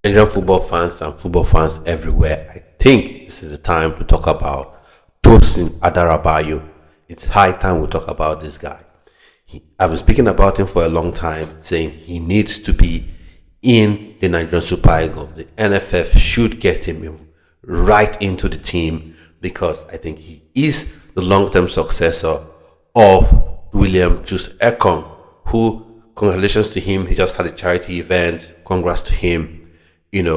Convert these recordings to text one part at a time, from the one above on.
Nigerian football fans and football fans everywhere, I think this is the time to talk about Tosin Adarabioyo. It's high time we talk about this guy. I've been speaking about him for a long time, saying he needs to be in the Nigerian Super Eagles. The NFF should get him right into the team because I think he is the long-term successor of William Chus Ekong, who, congratulations to him, he just had a charity event. Congrats to him. It's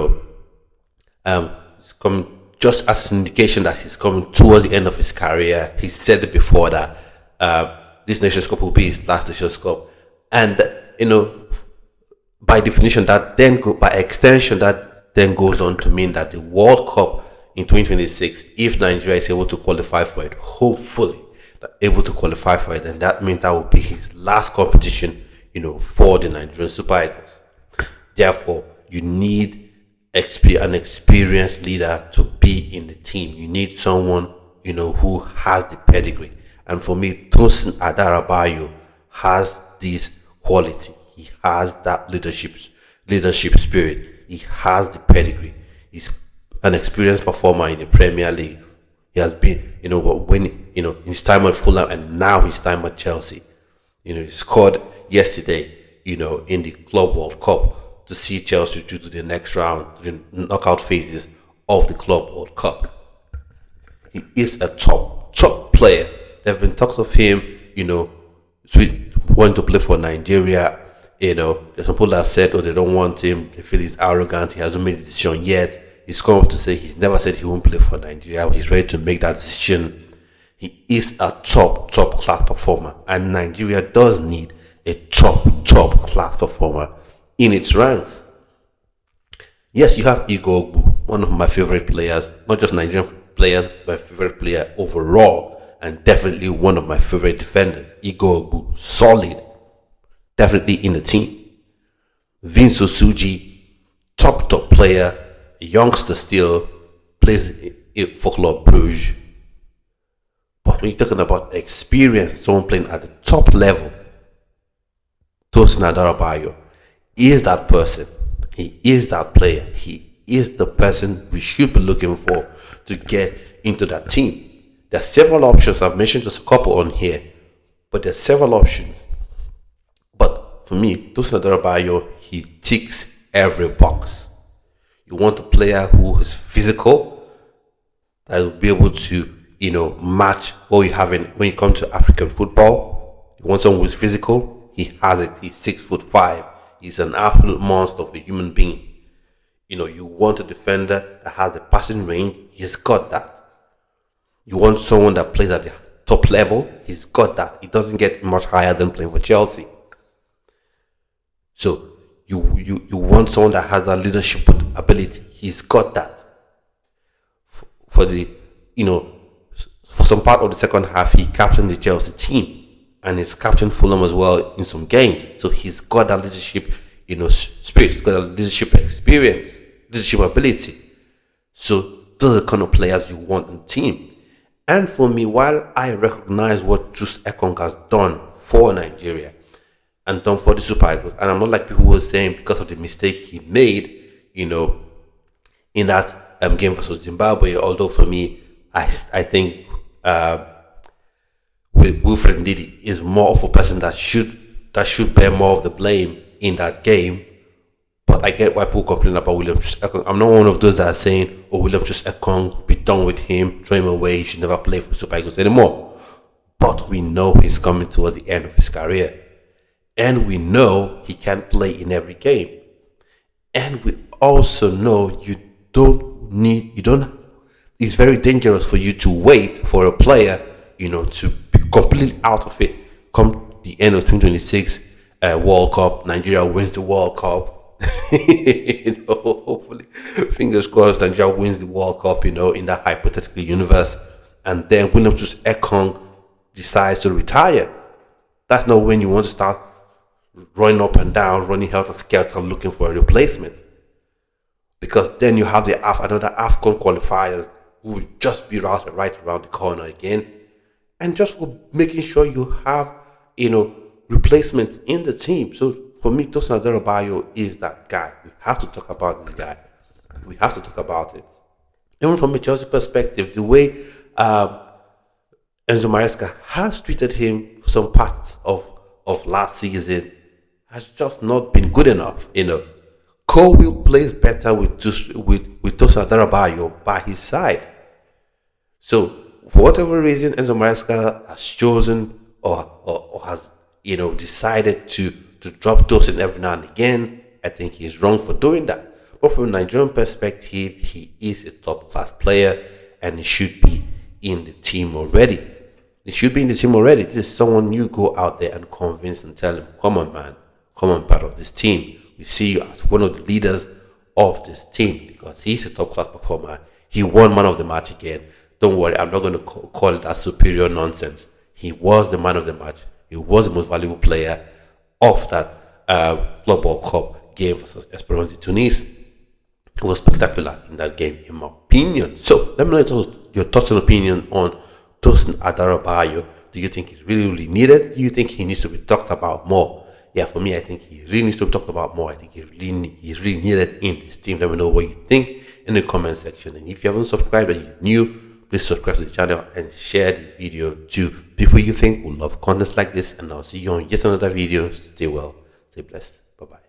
coming just as an indication that he's coming towards the end of his career. He said it before that this Nations Cup will be his last Nations Cup, and by definition, by extension, that then goes on to mean that the World Cup in 2026, if Nigeria is able to qualify for it, hopefully able to qualify for it, and that means that will be his last competition, for the Nigerian Super Eagles. Therefore, you need an experienced leader to be in the team. You need someone, who has the pedigree. And for me, Tosin Adarabioyo has this quality. He has that leadership spirit. He has the pedigree. He's an experienced performer in the Premier League. He has been, his time at Fulham and now his time at Chelsea. He scored yesterday, in the Club World Cup to see Chelsea through to the next round, to the knockout phases of the Club World Cup. He is a top player. There have been talks of him, wanting to play for Nigeria. There's some people that have said, they don't want him. They feel he's arrogant. He hasn't made a decision yet. He's come up to say he's never said he won't play for Nigeria. He's ready to make that decision. He is a top class performer, and Nigeria does need a top class performer in its ranks. Yes, you have Igor Ogbu, one of my favorite players, not just Nigerian players, my favorite player overall, and definitely one of my favorite defenders. Igor Ogbu, solid, definitely in the team. Vince Osuji, top player, a youngster still, plays for Club Brugge. But when you're talking about experience, someone playing at the top level, Tosin Adarabioyo is that person. He is that player. He is the person we should be looking for to get into that team. There are several options. I've mentioned just a couple on here, but there's several options. But for me, Tosin Adarabioyo, he ticks every box. You want a player who is physical, that will be able to, match what you have when you come to African football. You want someone who is physical. He has it. He's 6'5". He's an absolute monster of a human being. You want a defender that has the passing range. He's got that. You want someone that plays at the top level. He's got that. He doesn't get much higher than playing for Chelsea. So you want someone that has that leadership ability. He's got that. For some part of the second half, he captained the Chelsea team. And he's captain Fulham as well in some games. So he's got that leadership, spirit. He's got that leadership experience, leadership ability. So those are the kind of players you want in the team. And for me, while I recognize what Chus Ekong has done for Nigeria and done for the Super Eagles, and I'm not like people who were saying because of the mistake he made, in that game versus Zimbabwe, although for me, I think Wilfred Ndidi is more of a person that should bear more of the blame in that game. But I get why people complain about William Chus Ekong. I'm not one of those that are saying, William Chus Ekong, be done with him, throw him away, he should never play for the Super Eagles anymore. But we know he's coming towards the end of his career. And we know he can't play in every game. And we also know it's very dangerous for you to wait for a player, to be completely out of it come the end of 2026 World Cup. Nigeria wins the World Cup. Hopefully, fingers crossed, Nigeria wins the World Cup, in that hypothetical universe. And then William Chus Ekong decides to retire. That's not when you want to start running up and down, running helter-skelter, looking for a replacement. Because then you have another AFCON qualifiers who will just be right around the corner again. And just for making sure you have, replacements in the team. So for me, Tosin Adarabioyo is that guy. We have to talk about this guy. We have to talk about it. Even from a Chelsea perspective, the way Enzo Maresca has treated him for some parts of last season has just not been good enough. Colwill plays better with Tosin Adarabioyo by his side. So for whatever reason, Enzo Maresca has chosen or has decided to drop Tosin every now and again. I think he's wrong for doing that. But from a Nigerian perspective, he is a top class player and he should be in the team already. He should be in the team already. This is someone you go out there and convince and tell him, come on, man, come on, part of this team. We see you as one of the leaders of this team because he's a top class performer. He won man of the match again. Don't worry, I'm not going to call it that superior nonsense. He was the man of the match. He was the most valuable player of that Club World Cup game versus Esperance de Tunis. It was spectacular in that game, in my opinion. So let me know your thoughts and opinion on Tosin Adarabioyo. Do you think he's really, really needed? Do you think he needs to be talked about more? Yeah, for me, I think he really needs to be talked about more. I think he's really needed in this team. Let me know what you think in the comment section. And if you haven't subscribed and you're new, please subscribe to the channel and share this video to people you think will love contents like this. And I'll see you on yet another video. Stay well, stay blessed. Bye-bye.